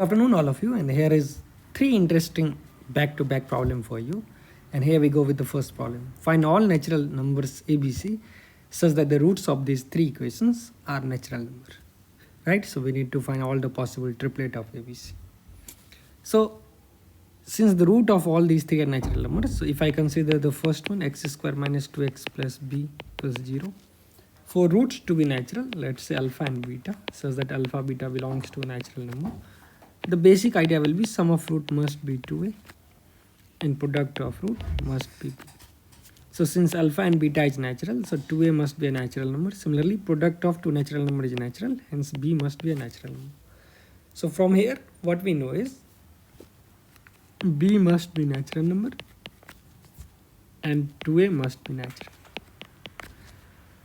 Good afternoon all of you, and here is three interesting back-to-back problem for you. And here we go with the first problem. Find all natural numbers ABC such that the roots of these three equations are natural number. Right? So we need to find all the possible triplet of ABC. So since the root of all these three are natural numbers, so if I consider the first one x square minus 2x plus b plus 0, for roots to be natural, let's say alpha and beta, such that alpha beta belongs to a natural number. The basic idea will be sum of root must be 2a and product of root must be b. So since alpha and beta is natural, so 2a must be a natural number. Similarly, product of two natural numbers is natural, hence b must be a natural number. So from here, what we know is b must be natural number and 2a must be natural.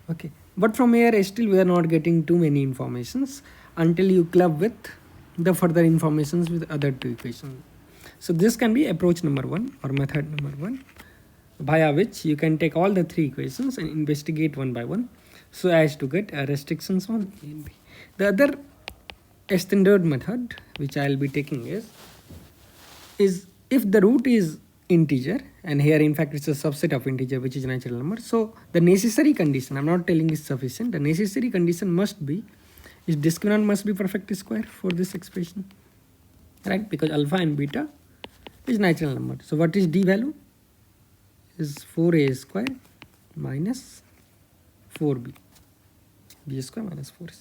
Okay, but from here still we are not getting too many informations until you club with the further informations with other two equations. So this can be approach number one or method number one, via which you can take all the three equations and investigate one by one so as to get restrictions on A and B. The other standard method which I will be taking is if the root is integer, and here in fact it's a subset of integer which is a natural number, so the necessary condition, I'm not telling is sufficient, the necessary condition must be is discriminant must be perfect square for this expression, right? Because alpha and beta is natural number. So what is d value? Is 4a square minus 4b, b square minus 4c.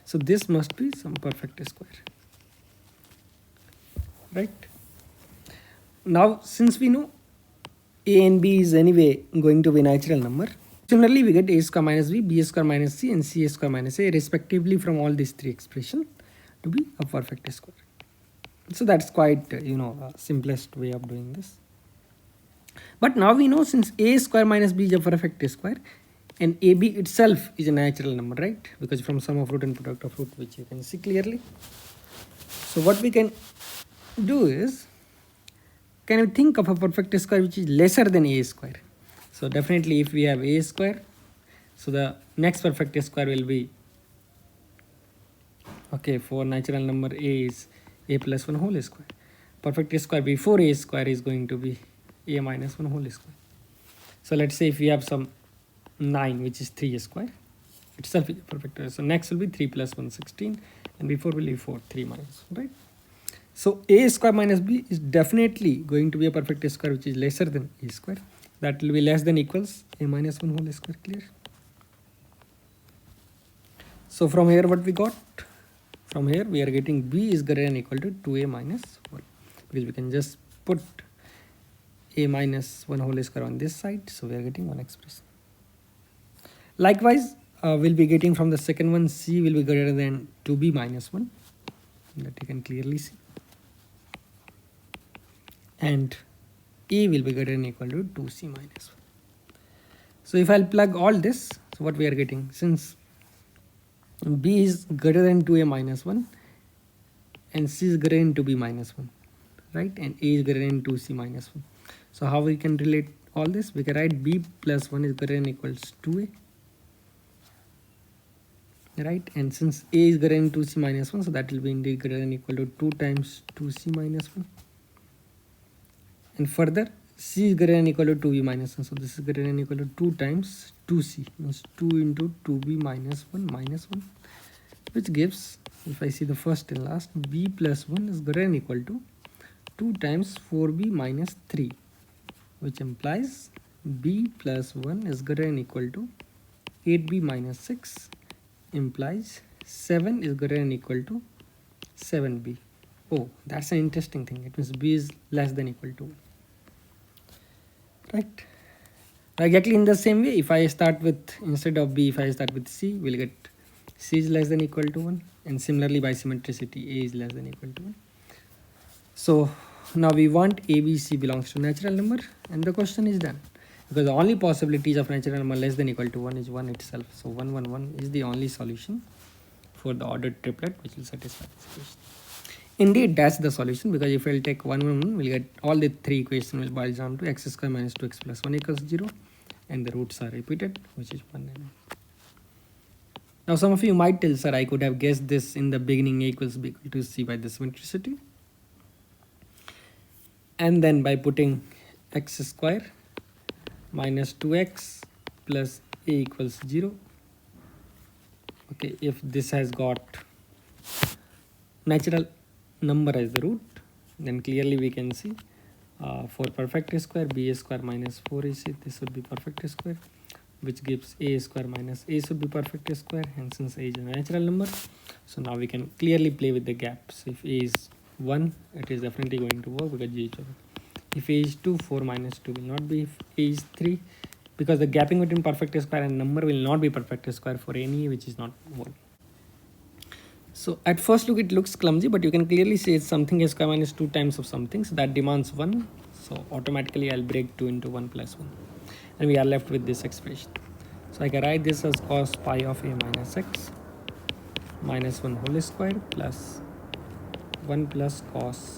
So this must be some perfect square, right? Now since we know a and b is anyway going to be natural number, similarly we get a square minus b square minus c and c square minus a respectively from all these three expressions to be a perfect square. So that's quite simplest way of doing this. But now we know since a square minus b is a perfect square and ab itself is a natural number, right? Because from sum of root and product of root, which you can see clearly. So what we can do is, can you think of a perfect square which is lesser than a square? So definitely if we have a square, so the next perfect square will be, okay, for natural number a is a plus 1 whole square. Perfect square before a square is going to be a minus 1 whole square. So let's say if we have some 9 which is 3 square, itself is a perfect square. So next will be 3 plus 1 16 and before will be 4 3 minus 1, right? So a square minus b is definitely going to be a perfect square which is lesser than a square. That will be less than equals a minus 1 whole square, clear? So from here what we got? From here we are getting b is greater than equal to 2a minus 1, because we can just put a minus 1 whole square on this side. So we are getting one expression. Likewise, we'll be getting from the second one c will be greater than 2b minus 1, that you can clearly see. And a will be greater than equal to 2c minus 1. So if I'll plug all this, so what we are getting, since b is greater than 2a minus 1 and c is greater than 2b minus 1, right? And a is greater than 2c minus 1. So how we can relate all this? We can write b plus 1 is greater than equals 2a, right? And since a is greater than 2c minus 1, so that will be indeed greater than equal to 2 times 2c minus 1. And further, c is greater than equal to 2b minus 1. So this is greater than equal to 2 times 2c, means 2 into 2b minus 1 minus 1, which gives, if I see the first and last, b plus 1 is greater than equal to 2 times 4b minus 3, which implies b plus 1 is greater than equal to 8b minus 6, implies 7 is greater than equal to 7b. Oh, that's an interesting thing. It means b is less than equal to 1. Right? Exactly in the same way, if I start with, instead of b, if I start with c, we'll get c is less than equal to 1. And similarly by symmetricity, a is less than equal to 1. So now we want ABC belongs to natural number and the question is done. Because the only possibilities of natural number less than equal to 1 is 1 itself. So 1 1 1 is the only solution for the ordered triplet which will satisfy this equation. Indeed, that's the solution, because if we'll take 1 1 1, we'll get all the three equations will boil down to x square minus 2x plus 1 equals 0, and the roots are repeated, which is 1 and 1. Now some of you might tell, sir, I could have guessed this in the beginning, a equals b equal to c by the symmetricity, and then by putting x square minus 2x plus a equals 0. Okay, if this has got natural number as the root, then clearly we can see for perfect square, b square minus 4ac, this would be perfect square, which gives a square minus a should be perfect square, and since a is a natural number, so now we can clearly play with the gaps. If a is 1, it is definitely going to work because g is 1. If a is 2, 4 minus 2 will not be. If a is 3, because the gapping between perfect square and number will not be perfect square for any which is not 1. So at first look it looks clumsy, but you can clearly see it's something a square minus 2 times of something, so that demands 1. So automatically I'll break 2 into 1 plus 1, and we are left with this expression. So I can write this as cos pi of a minus x minus 1 whole square plus 1 plus cos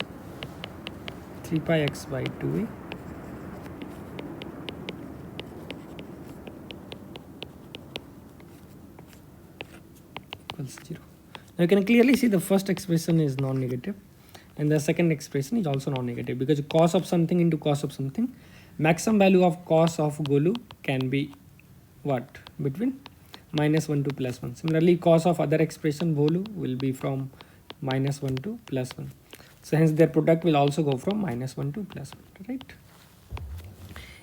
3 pi x by 2a equals 0. Now you can clearly see the first expression is non-negative and the second expression is also non-negative, because cos of something into cos of something, maximum value of cos of Golu can be what? Between minus 1 to plus 1. Similarly, cos of other expression Bolu will be from minus 1 to plus 1. So hence their product will also go from minus 1 to plus 1, right?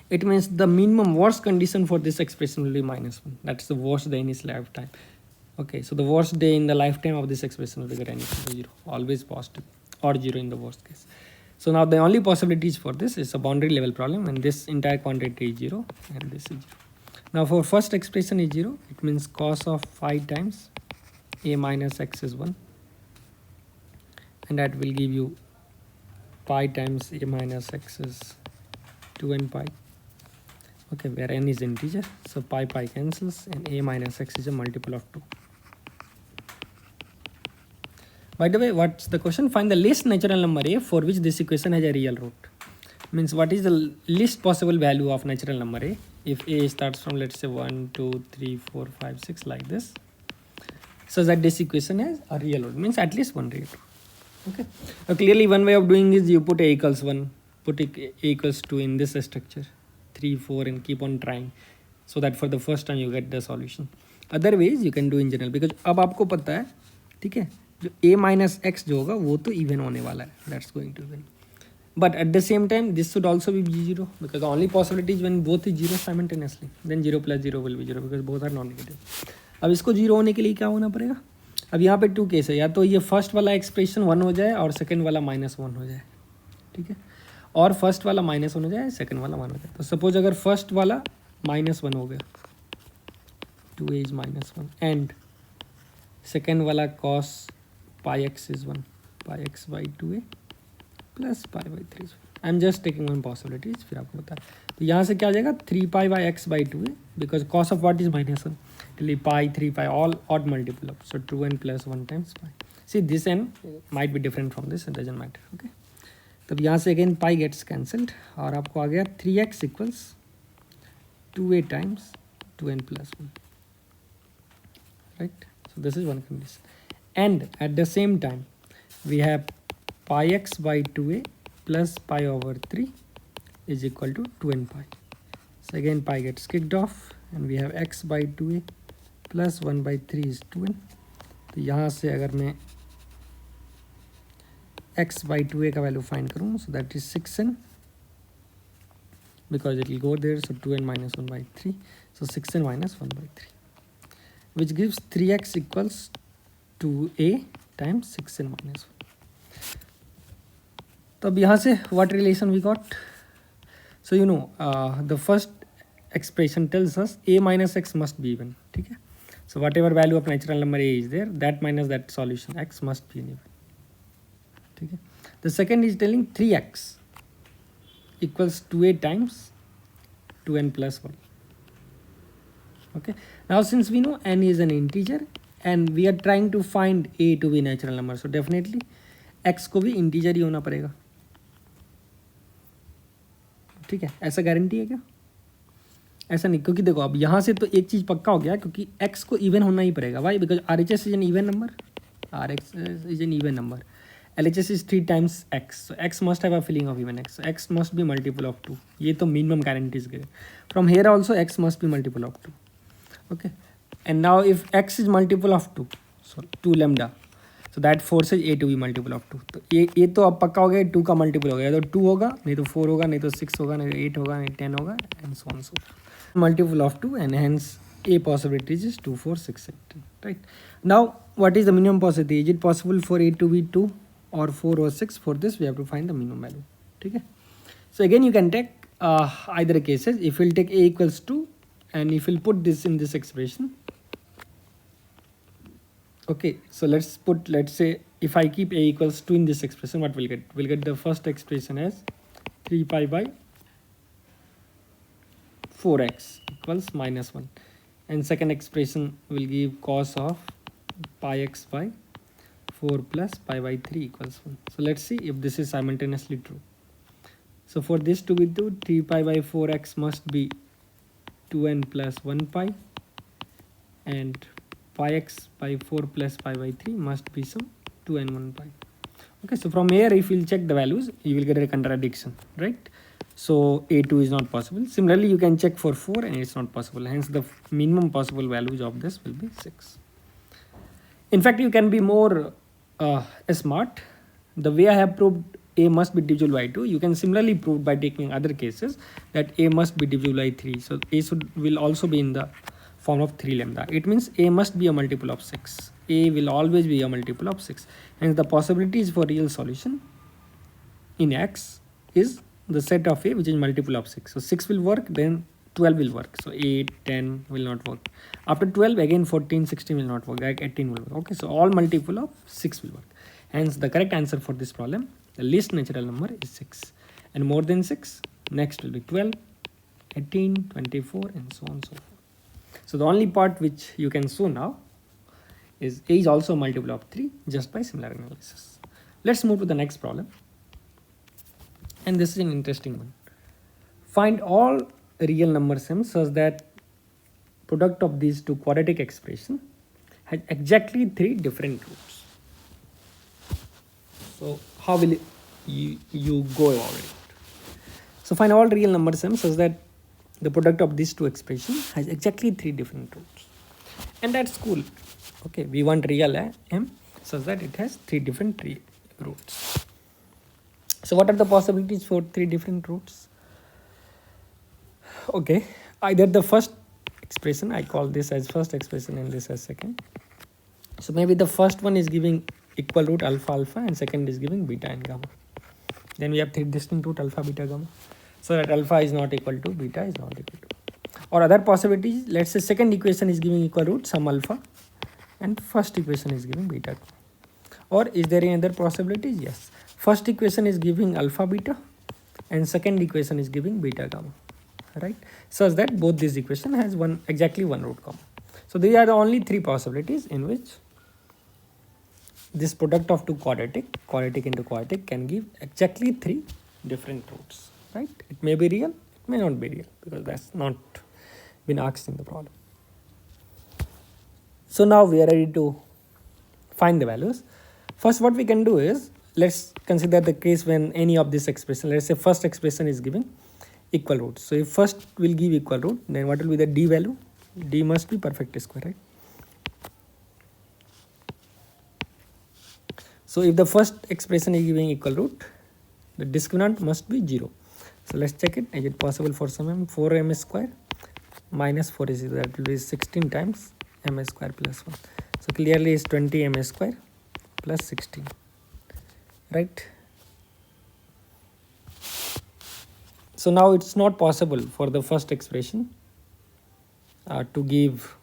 It means the minimum worst condition for this expression will be minus 1. That's the worst day in its lifetime. Okay, so the worst day in the lifetime of this expression will be greater than equal to 0, always positive, or 0 in the worst case. So now the only possibilities for this is a boundary level problem, and this entire quantity is 0 and this is 0. Now for first expression is 0, it means cos of 5 times a minus x is 1, and that will give you pi times a minus x is 2n pi. Okay, where n is integer, so pi cancels and a minus x is a multiple of 2. By the way, what's the question? Find the least natural number a for which this equation has a real root. Means what is the least possible value of natural number a if a starts from, let's say, 1, 2, 3, 4, 5, 6 like this, so that this equation has a real root, means at least one real root. Okay. Now clearly one way of doing is you put a equals 1, put a equals 2 in this structure, 3, 4, and keep on trying, so that for the first time you get the solution. Other ways you can do in general, because अब आपको पता है, ठीक है, जो a minus x जो होगा वो तो even होने वाला है, that's going to even. But at the same time this should also be 0, because the only possibility is when both is 0 simultaneously, then 0 plus 0 will be 0 because both are non-negative. अब इसको 0 होने के लिए क्या होना पड़ेगा? अब यहाँ पे 2 केस है, या तो ये फर्स्ट वाला एक्सप्रेशन 1 हो जाए और सेकंड वाला -1 हो जाए, ठीक है, और फर्स्ट वाला -1 हो जाए, सेकंड वाला 1 हो जाए. तो सपोज अगर फर्स्ट वाला -1 हो गया, 2a is -1, एंड सेकंड वाला cos pi x is 1, pi x by 2a plus pi by 3 is 1. I am just taking one possibilities, फिर आपको बता. तो यहाँ से क्या आ जाएगा? 3 pi by x by 2a, because cos of what is -1, really pi, 3 pi, all odd multiple of, so 2n plus 1 times pi. See, this n might be different from this, it doesn't matter. Okay, तब यहाँ से again pi gets cancelled और आपको आ गया 3x equals 2a times 2n plus 1, right? So this is one condition, and at the same time we have pi x by 2a plus pi over 3 is equal to 2n pi. So again pi gets kicked off and we have x by 2a plus 1 by 3 is 2n. तो यहाँ से अगर मैं x by 2a का value find करूँ, so that is 6n, because it will go there, so 2n minus 1 by 3, so 6n minus 1 by 3, which gives 3x equals 2a times 6n minus 1. तो अब यहाँ से what relation we got? So you know the first expression tells us a minus x must be even, ठीक है. So whatever value of natural number a is there, that minus that solution x must be even, ठीक है. The second is telling 3x equals 2a times 2n plus 1. Okay, now since we know n is an integer and we are trying to find a to be natural number, so definitely x को भी integer ही होना पड़ेगा, ठीक है. ऐसा guarantee है क्या? ऐसा नहीं, क्योंकि देखो अब यहाँ से तो एक चीज़ पक्का हो गया, क्योंकि x को इवन होना ही पड़ेगा। Why? Because R H S is an even number, R X is an even number, L H S is 3 times x, so x must have a filling of even x, so x must be multiple of 2. ये तो minimum guarantees गए. From here also x must be multiple of 2. Okay, and now if x is multiple of 2, so 2 lambda, so that forces a to be multiple of 2. तो ये तो अब पक्का हो गया, 2 का मल्टीपल हो गया, तो 2 होगा, नहीं तो 4 होगा, नहीं तो 6 होगा, नहीं तो 8 होगा, नहीं 10 होगा, and so on so multiple of 2, and hence a possibilities is 2, 4, 6, 8. Right now, what is the minimum possibility? Is it possible for a to be 2 or 4 or 6? For this we have to find the minimum value. Okay, so again you can take either cases. If we'll take a equals 2, and if we'll put this in this expression, okay, so let's say if I keep a equals 2 in this expression, what we'll get? We'll get the first expression as 3 pi by 4x equals minus 1, and second expression will give cos of pi x by 4 plus pi by 3 equals 1. So let's see if this is simultaneously true. So for this to be true, 3 pi by 4x must be 2n plus 1 pi, and pi x by 4 plus pi by 3 must be some 2n 1 pi. Okay, so from here if you'll check the values, you will get a contradiction, right? So a2 is not possible. Similarly, you can check for 4 and it's not possible. Hence the minimum possible values of this will be 6. In fact, you can be more smart. The way I have proved a must be divisible by 2, you can similarly prove by taking other cases that a must be divisible by 3. So a will also be in the form of 3 lambda. It means a must be a multiple of 6. A will always be a multiple of 6. Hence the possibilities for real solution in x is the set of a which is multiple of 6. So 6 will work, then 12 will work. So 8, 10 will not work. After 12, again 14, 16 will not work. Like 18 will work. Okay, so all multiple of 6 will work. Hence the correct answer for this problem, the least natural number is 6. And more than 6, next will be 12, 18, 24, and so on so forth. So the only part which you can show now is a is also a multiple of 3 just by similar analysis. Let's move to the next problem. And this is an interesting one. Find all real number sums such that product of these two quadratic expression has exactly 3 different roots. So how will you go about it? So find all real number sums such that the product of these two expressions has exactly 3 different roots. And that's cool. Okay, we want real m such that it has 3 different roots. So what are the possibilities for 3 different roots? Okay, either the first expression, I call this as first expression and this as second. So maybe the first one is giving equal root alpha alpha and second is giving beta and gamma. Then we have 3 distinct root alpha beta gamma. So that alpha is not equal to beta is not equal to. Or other possibilities, let's say second equation is giving equal root some alpha and first equation is giving beta. Or is there any other possibilities? Yes. First equation is giving alpha beta and second equation is giving beta gamma, right? Such that both these equation has exactly one root common. So these are the only 3 possibilities in which this product of two quadratic into quadratic can give exactly 3 different roots, right? It may be real, it may not be real, because that's not been asked in the problem. So now we are ready to find the values. First, what we can do is, let's consider the case when any of this expression, let's say first expression is giving equal roots. So if first will give equal root, then what will be the d value? D must be perfect square, right? So if the first expression is giving equal root, the discriminant must be 0. So let's check it. Is it possible for some m? 4m square minus 4 is, that will be 16 times m square plus 1. So clearly it's 20m square plus 16, right? So now it's not possible for the first expression to give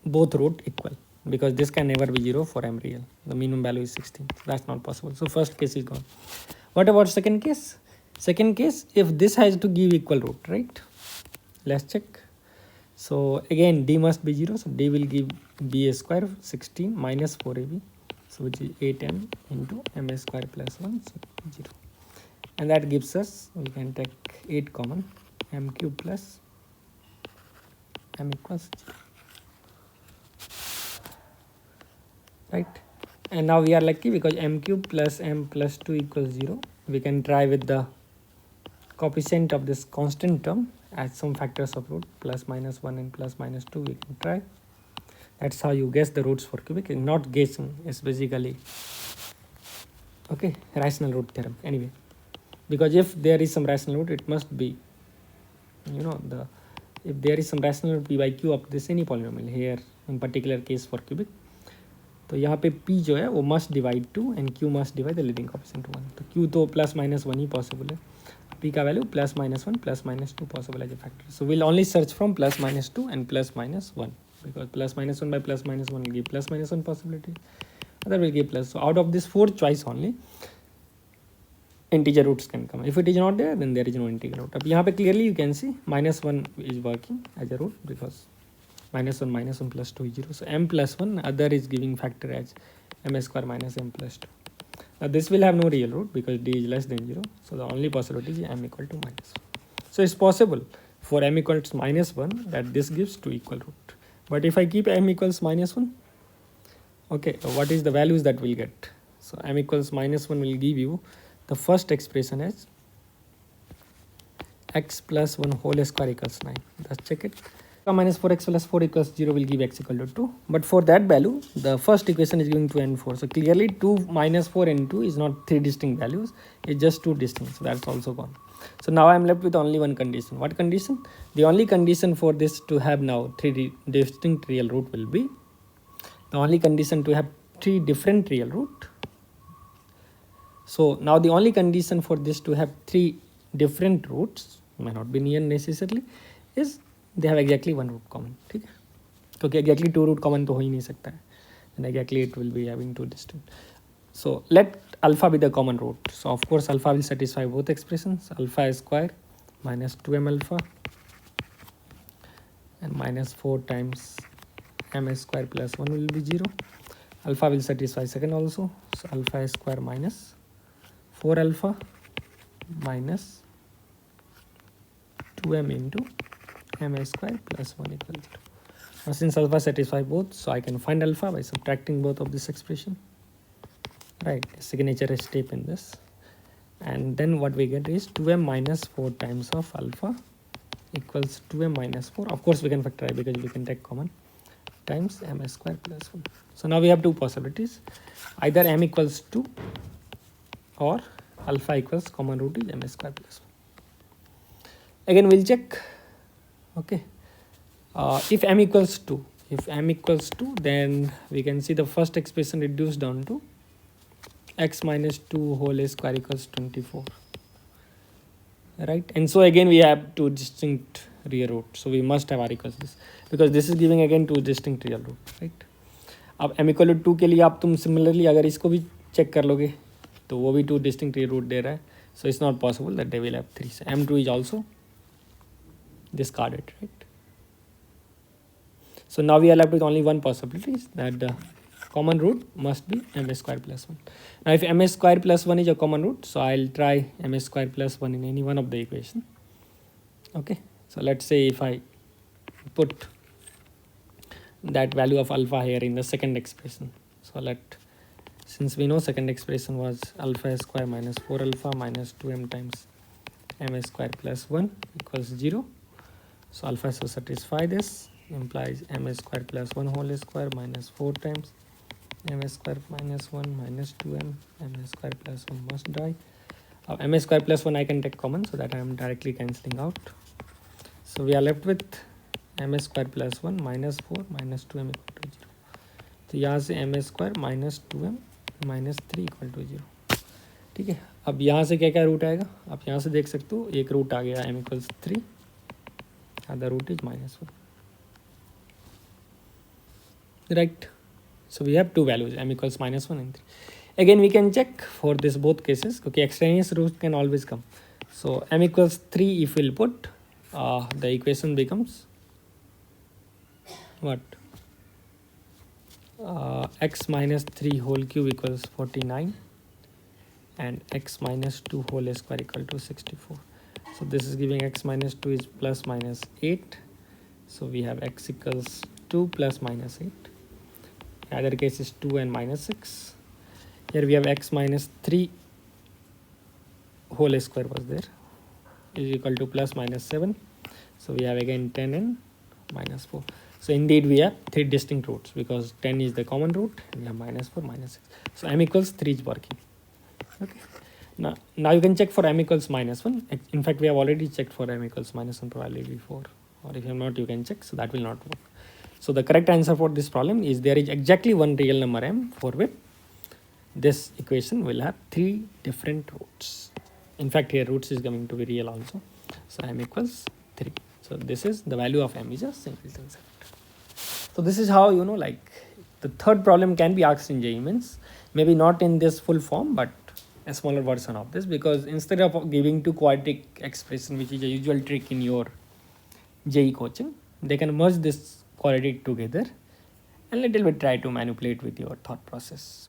both root equal, because this can never be 0 for m real. The minimum value is 16. So that's not possible. So first case is gone. What about second case? Second case, if this has to give equal root, right? Let's check. So again, d must be 0. So d will give b square 16 minus 4ab. So which is 8m into m square plus 1, so 0. And that gives us, we can take 8 common, m cube plus m equals 0. Right, and now we are lucky because m cube plus m plus 2 equals 0. We can try with the coefficient of this constant term as some factors of root plus minus 1 and plus minus 2. We can try. That's how you guess the roots for cubic. Not guessing, it's basically okay, rational root theorem anyway, because if there is some rational root, it must be, you know, the if there is some rational root p by q of this any polynomial here in particular case for cubic, तो यहाँ पे p जो है वो must divide 2 and q must divide the leading coefficient 1. तो q तो plus minus 1 ही possible है, p का value plus minus 1 plus minus 2 possible as a factor. So we'll only search from plus minus 2 and plus minus 1, because plus minus 1 by plus minus 1 will give plus minus 1 possibility, other will give plus. So out of this 4 choice only integer roots can come. If it is not there, then there is no integer root. अब यहाँ पे clearly you can see minus 1 is working as a root because minus 1 plus 2 is 0. So m plus 1, other is giving factor as m square minus m plus 2. Now this will have no real root because d is less than 0. So the only possibility is m equal to minus 1. So it's possible for m equals minus 1 that this gives 2 equal root. But if I keep m equals minus 1, okay, what is the values that we'll get? So m equals minus 1 will give you the first expression as x plus 1 whole square equals 9. Let's check it. Minus 4x plus 4 equals 0 will give x equal to 2. But for that value, the first equation is giving 2 and 4. So clearly 2 minus 4 and 2 is not 3 distinct values. It's just 2 distinct. So that's also gone. So now I'm left with only one condition. What condition? The only condition for this to have now 3 distinct real root will be, the only condition to have 3 different real root. So now the only condition for this to have 3 different roots, may not be near necessarily, is they have exactly one root common. ठीक है, क्योंकि exactly 2 root common तो हो ही नहीं सकता है, and exactly it will be having 2 distinct. So let alpha be the common root. So of course alpha will satisfy both expressions. Alpha square minus 2m alpha and minus 4 times m square plus 1 will be 0. Alpha will satisfy second also. So alpha square minus 4 alpha minus 2m into m square plus 1 equals 0. Now since alpha satisfies both, so I can find alpha by subtracting both of this expression. Right, signature step in this. And then what we get is 2m minus 4 times of alpha equals 2m minus 4. Of course we can factorize because we can take common, times m square plus 1. So now we have two possibilities. Either m equals 2 or alpha equals common root is m square plus 1. Again we'll check. Okay, if m equals 2, then we can see the first expression reduced down to x minus 2 whole square equals 24. Right, and so again we have 2 distinct real roots, so we must have r equals this because this is giving again 2 distinct real root. Right, अब m equal to 2 के लिए आप तुम similarly अगर इसको भी check कर लोगे तो वो भी 2 distinct real root दे रहा है, so it's not possible that they will have 3. So m2 is also discarded. Right, so now we are left with only one possibility, that the common root must be m square plus 1. Now if m square plus 1 is a common root, so I'll try m square plus 1 in any one of the equation. Okay, so let's say if I put that value of alpha here in the second expression. So since we know second expression was alpha square minus 4 alpha minus 2m times m square plus 1 equals 0. So alpha should satisfy this, implies m square plus 1 whole square minus 4 times m square minus 1 minus 2m, m square plus 1 must die. M square plus 1 I can take common, so that I am directly cancelling out. So we are left with m square plus 1 minus 4 minus 2m equal to 0. तो यहाँ से m square minus 2m minus 3 equal to 0. ठीक है, अब यहाँ से क्या क्या रूट आएगा, आप यहाँ से देख सकते हो एक रूट आ गया m equals 3, other root is minus 1. Right, so we have two values m equals minus 1 and 3. Again we can check for this both cases. Okay, extraneous roots can always come. So m equals 3 if we'll put, the equation becomes what, x minus 3 whole cube equals 49 and x minus 2 whole square equal to 64. So this is giving x minus 2 is plus minus 8 So we have x equals 2 plus minus 8. In other case is 2 and minus 6. Here we have x minus 3 whole square was there is equal to plus minus 7. So we have again 10 and minus 4. So indeed we have 3 distinct roots because 10 is the common root and we have minus 4, minus 6. So m equals 3 is working. Okay. Now you can check for m equals minus 1. In fact, we have already checked for m equals minus 1 probably before. Or if you have not, you can check. So that will not work. So the correct answer for this problem is there is exactly one real number m for which this equation will have 3 different roots. In fact, here roots is coming to be real also. So m equals 3. So this is the value of m is a singleton set. So this is how, you know, like the third problem can be asked in JEE Mains. Maybe not in this full form, but a smaller version of this, because instead of giving 2 quadratic expression, which is a usual trick in your JEE coaching, they can merge this quadratic together and little bit try to manipulate with your thought process.